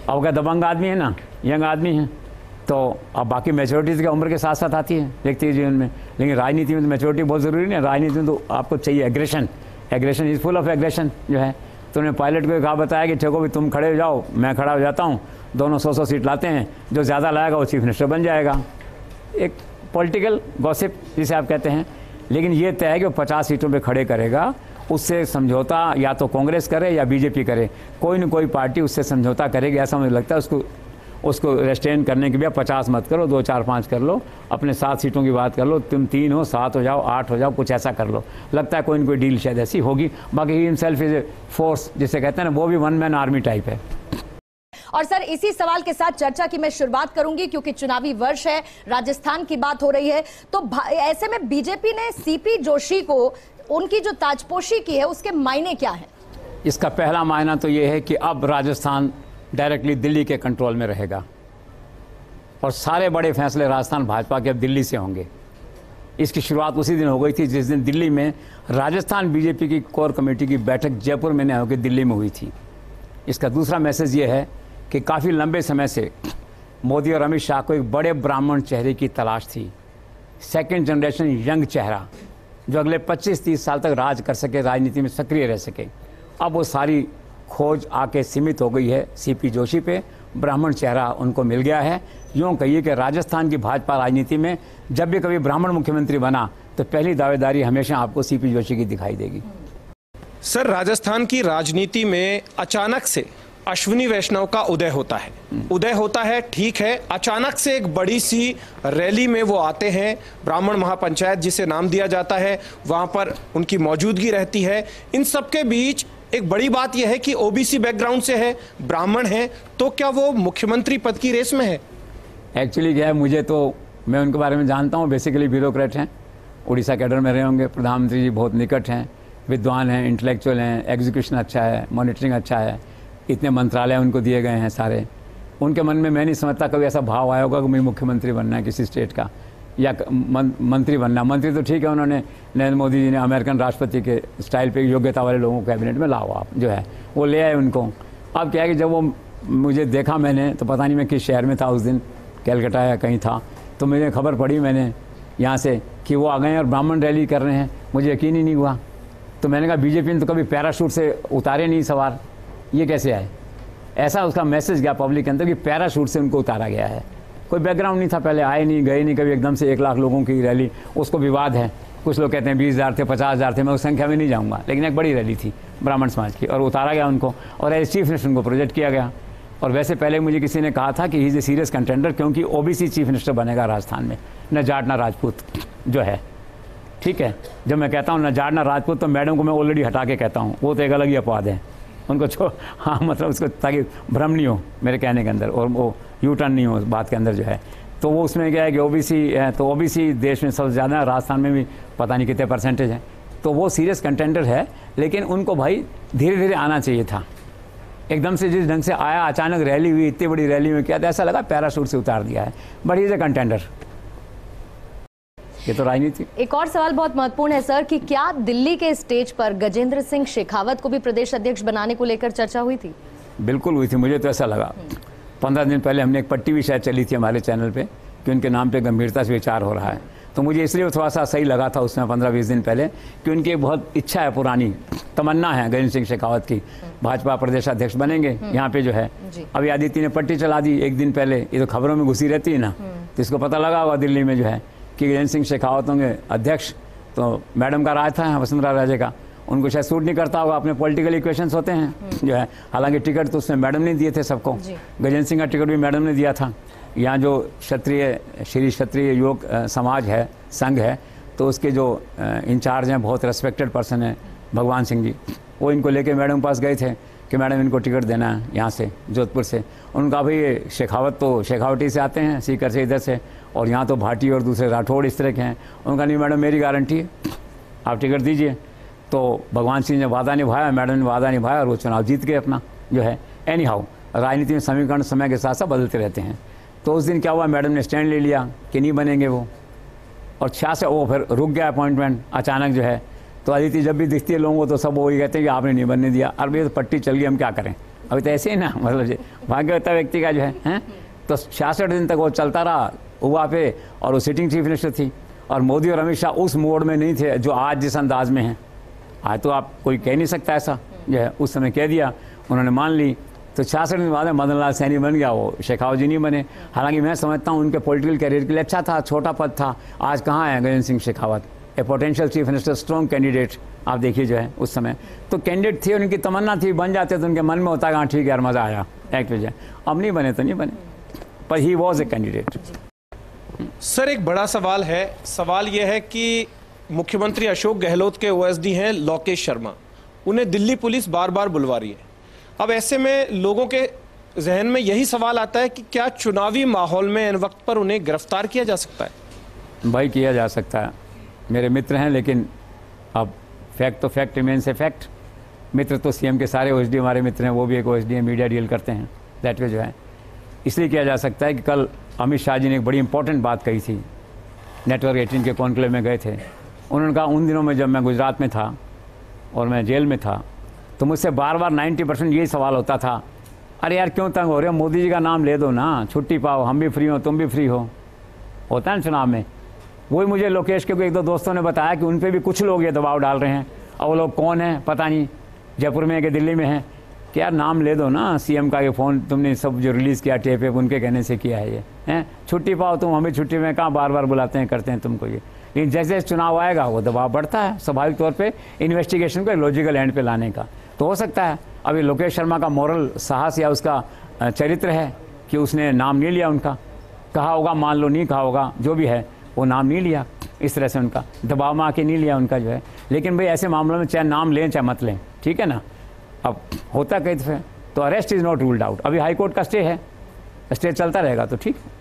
अब क्या दबंग आदमी है ना, यंग आदमी है, तो अब बाकी मैच्योरिटीज़ की उम्र के साथ साथ आती है व्यक्ति जीवन में, लेकिन राजनीति में तो मैच्योरिटी बहुत ज़रूरी नहीं है। राजनीति में तो आपको चाहिए aggression, aggression is full of aggression जो है। तो उन्हें पायलट को कहा बताया कि देखो भी तुम खड़े हो जाओ, मैं खड़ा हो जाता हूँ, दोनों 100 सीट लाते हैं, जो ज़्यादा लाएगा वो चीफ मिनिस्टर बन जाएगा। एक पॉलिटिकल गॉसिप जिसे आप कहते हैं। लेकिन ये तय है कि वो 50 सीटों पे खड़े करेगा, उससे समझौता या तो कांग्रेस करे या बीजेपी करे, कोई न कोई पार्टी उससे समझौता करेगी, ऐसा मुझे लगता है। उसको रेस्टेन करने के लिए 50 मत करो, 2, 4, 5 कर लो, अपने 7 सीटों की बात कर लो, तुम 3 हो, 7 हो जाओ, 8 हो जाओ, कुछ ऐसा कर लो। लगता है कोई न कोई डील शायद ऐसी होगी। बाकी he himself is a force जिसे कहते हैं ना, वो भी वन मैन आर्मी टाइप है। और सर इसी सवाल के साथ चर्चा की मैं शुरुआत करूंगी, क्योंकि चुनावी वर्ष है, राजस्थान की बात हो रही है, तो ऐसे में बीजेपी ने सीपी जोशी को उनकी जो ताजपोशी की है उसके मायने क्या है? इसका पहला मायना तो ये है कि अब राजस्थान डायरेक्टली दिल्ली के कंट्रोल में रहेगा और सारे बड़े फैसले राजस्थान भाजपा के अब दिल्ली से होंगे। इसकी शुरुआत उसी दिन हो गई थी जिस दिन दिल्ली में राजस्थान बीजेपी की कोर कमेटी की बैठक जयपुर में न होकर दिल्ली में हुई थी। इसका दूसरा मैसेज ये है कि काफ़ी लंबे समय से मोदी और अमित शाह को एक बड़े ब्राह्मण चेहरे की तलाश थी, सेकेंड जनरेशन यंग चेहरा जो अगले 25-30 साल तक राज कर सके, राजनीति में सक्रिय रह सके। अब वो सारी खोज आके सीमित हो गई है सीपी जोशी पे, ब्राह्मण चेहरा उनको मिल गया है। यूँ कहिए कि राजस्थान की भाजपा राजनीति में जब भी कभी ब्राह्मण मुख्यमंत्री बना तो पहली दावेदारी हमेशा आपको सीपी जोशी की दिखाई देगी। सर राजस्थान की राजनीति में अचानक से अश्विनी वैष्णव का उदय होता है, ठीक है। अचानक से एक बड़ी सी रैली में वो आते हैं, ब्राह्मण महापंचायत जिसे नाम दिया जाता है, वहां पर उनकी मौजूदगी रहती है। इन सबके बीच एक बड़ी बात यह है कि ओबीसी बैकग्राउंड से है, ब्राह्मण है, तो क्या वो मुख्यमंत्री पद की रेस में है? एक्चुअली क्या है, मुझे तो मैं उनके बारे में जानता हूँ, बेसिकली ब्यूरोक्रेट हैं। उड़ीसा कैडर में रहे होंगे। प्रधानमंत्री जी बहुत निकट हैं, विद्वान हैं, इंटेलेक्चुअल हैं, एग्जीक्यूशन अच्छा है, मॉनिटरिंग अच्छा है, इतने मंत्रालय उनको दिए गए हैं सारे। उनके मन में मैं नहीं समझता कभी ऐसा भाव आया होगा कि मुझे मुख्यमंत्री बनना है किसी स्टेट का या मंत्री बनना। मंत्री तो ठीक है, उन्होंने नरेंद्र मोदी जी ने अमेरिकन राष्ट्रपति के स्टाइल पे योग्यता वाले लोगों को कैबिनेट में लाओ आप, जो है वो ले आए उनको। अब क्या है कि जब वो मुझे देखा मैंने, तो पता नहीं मैं किस शहर में था उस दिन, कैलकाटा या कहीं था, तो मुझे खबर पड़ी मैंने यहाँ से कि वो आ गए और ब्राह्मण रैली कर रहे हैं। मुझे यकीन ही नहीं हुआ। तो मैंने कहा बीजेपी ने तो कभी पैराशूट से उतारे नहीं सवार, ये कैसे आए? ऐसा उसका मैसेज गया पब्लिक के अंदर कि पैराशूट से उनको उतारा गया है। कोई बैकग्राउंड नहीं था, पहले आए नहीं, गए नहीं कभी, एकदम से 1 लाख लोगों की रैली। उसको विवाद है, कुछ लोग कहते हैं 20,000 थे, 50,000 थे, मैं उस संख्या में नहीं जाऊँगा, लेकिन एक बड़ी रैली थी ब्राह्मण समाज की, और उतारा गया उनको और एज चीफ मिनिस्टर उनको प्रोजेक्ट किया गया। और वैसे पहले मुझे किसी ने कहा था कि he is a serious contender, क्योंकि ओबीसी चीफ मिनिस्टर बनेगा राजस्थान में, न जाट ना राजपूत जो है। ठीक है, जब मैं कहता हूँ न जाट ना राजपूत, तो मैडम को मैं ऑलरेडी हटा के कहता हूँ, वो तो एक अलग ही अपवाद है उनको हाँ मतलब उसको, ताकि भ्रम नहीं हो मेरे कहने के अंदर और वो यू टर्न नहीं हो उस बात के अंदर जो है। तो वो उसमें क्या है कि ओबीसी है, तो ओबीसी देश में सबसे ज़्यादा, राजस्थान में भी पता नहीं कितने परसेंटेज है, तो वो सीरियस कंटेंडर है। लेकिन उनको भाई धीरे धीरे आना चाहिए था। एकदम से जिस ढंग से आया, अचानक रैली हुई, इतनी बड़ी रैली में क्या था, ऐसा लगा पैराशूट से उतार दिया है, but he is a contender. ये तो राजनीति। एक और सवाल बहुत महत्वपूर्ण है सर, कि क्या दिल्ली के स्टेज पर गजेंद्र सिंह शेखावत को भी प्रदेश अध्यक्ष बनाने को लेकर चर्चा हुई थी? बिल्कुल हुई थी, मुझे तो ऐसा लगा। 15 दिन पहले हमने एक पट्टी भी शायद चली थी हमारे चैनल पे कि उनके नाम पे गंभीरता से विचार हो रहा है, तो मुझे इसलिए थोड़ा सा सही लगा था उसमें 15-20 दिन पहले, कि उनकी बहुत इच्छा है, पुरानी तमन्ना है गजेंद्र सिंह शेखावत की, भाजपा प्रदेश अध्यक्ष बनेंगे यहाँ पे जो है। अभी आदित्य ने पट्टी चला दी एक दिन पहले, ये तो खबरों में घुसी रहती है ना, तो इसको पता लगा होगा दिल्ली में जो है कि गजेंद्र सिंह शेखावत होंगे अध्यक्ष। तो मैडम का राय था वसुंधरा राजे का, उनको शायद सूट नहीं करता होगा, अपने पॉलिटिकल इक्वेशंस होते हैं जो है। हालांकि टिकट तो उसमें मैडम ने दिए थे सबको, गजेंद्र सिंह का टिकट भी मैडम ने दिया था। यहाँ जो श्री क्षत्रिय योग समाज है, संघ है, तो उसके जो इंचार्ज हैं, बहुत रेस्पेक्टेड पर्सन है भगवान सिंह जी, वो इनको लेके मैडम पास गए थे कि मैडम इनको टिकट देना है यहाँ से, जोधपुर से। उनका भाई शेखावत तो शेखावटी से आते हैं, सीकर से, इधर से, और यहाँ तो भाटी और दूसरे राठौड़ इस तरह के हैं। उनका नहीं मैडम मेरी गारंटी है, आप टिकट दीजिए। तो भगवान सिंह ने वादा निभाया, मैडम ने वादा निभाया और वो चुनाव जीत गए अपना जो है। एनी हाउ, राजनीति में समीकरण समय के साथ साथ बदलते रहते हैं। तो उस दिन क्या हुआ, मैडम ने स्टैंड ले लिया कि नहीं बनेंगे वो, और 66 वो फिर रुक गया अपॉइंटमेंट अचानक जो है। तो अदिति जब भी दिखती है लोगों को तो सब वही कहते हैं कि आपने नहीं बनने दिया। अब ये तो पट्टी चल गई, हम क्या करें, अभी तो ऐसे ही ना, मतलब भाग्य होता है व्यक्ति का जो है। तो 66 दिन तक वो चलता रहा हुआ पे, और वो सिटिंग चीफ मिनिस्टर थी। और मोदी और अमित शाह उस मोड में नहीं थे जो आज जिस अंदाज में हैं। आज तो आप कोई कह नहीं सकता ऐसा जो है, उस समय कह दिया, उन्होंने मान ली। तो 66 दिन बाद मदन लाल सैनी बन गया, वो शेखावत जी नहीं बने। हालांकि मैं समझता हूँ उनके पॉलिटिकल कैरियर के लिए अच्छा था, छोटा पद था। आज कहाँ है Gajendra Singh Shekhawat, a potential chief minister, strong candidate आप देखिए जो है उस समय। तो कैंडिडेट थे, उनकी तमन्ना थी, बन जाते तो उनके मन में होता है हाँ ठीक है यार मज़ा आया एक्ट वजह। अब नहीं बने तो नहीं बने, पर he was a candidate. Sir एक बड़ा सवाल है, सवाल यह है कि मुख्यमंत्री अशोक गहलोत के ओएसडी हैं लोकेश शर्मा, उन्हें दिल्ली पुलिस बार बार बुलवा रही है। अब ऐसे में लोगों के जहन में यही सवाल आता है कि क्या चुनावी माहौल में इन वक्त पर उन्हें गिरफ्तार किया जा सकता है? भाई किया जा सकता है, मेरे मित्र हैं, लेकिन अब फैक्ट तो फैक्ट रिमेन्स ए फैक्ट। मित्र तो सीएम के सारे ओएसडी हमारे मित्र हैं, वो भी एक ओएसडी है, मीडिया डील करते हैं, दैट वे जो है। इसलिए किया जा सकता है कि कल अमित शाह जी ने एक बड़ी इंपॉर्टेंट बात कही थी, नेटवर्क 18 के कॉन्क्लेव में गए थे। उन्होंने कहा उन दिनों में जब मैं गुजरात में था और मैं जेल में था, तो मुझसे बार बार 90% यही सवाल होता था, अरे यार क्यों तंग हो रहे हो, मोदी जी का नाम ले दो ना, छुट्टी पाओ, हम भी फ्री हो, तुम भी फ्री हो। होता है ना चुनाव में। वही मुझे लोकेश के एक दो दोस्तों ने बताया कि उन पर भी कुछ लोग ये दबाव डाल रहे हैं। और वो लोग कौन है पता नहीं, जयपुर में कि दिल्ली में है, कि यार नाम ले दो ना सीएम का, ये फ़ोन तुमने सब जो रिलीज़ किया टेप है उनके कहने से किया है, ये हैं छुट्टी पाओ तुम, हमें छुट्टी में कहाँ बार बार बुलाते हैं, करते हैं तुमको ये। लेकिन जैसे जैसे चुनाव आएगा वो दबाव बढ़ता है स्वाभाविक तौर पे इन्वेस्टिगेशन को एक लॉजिकल एंड पे लाने का। तो हो सकता है अभी लोकेश शर्मा का मॉरल साहस या उसका चरित्र है कि उसने नाम नहीं लिया उनका, कहा होगा मान लो नहीं कहा होगा, जो भी है वो नाम नहीं लिया, इस तरह से उनका दबाव में आके नहीं लिया उनका जो है। लेकिन भाई ऐसे मामलों में चाहे नाम लें चाहे मत लें, ठीक है ना, अब होता कई दफ़े, तो arrest is not ruled out. अभी हाई कोर्ट का स्टे है, स्टे चलता रहेगा तो ठीक है।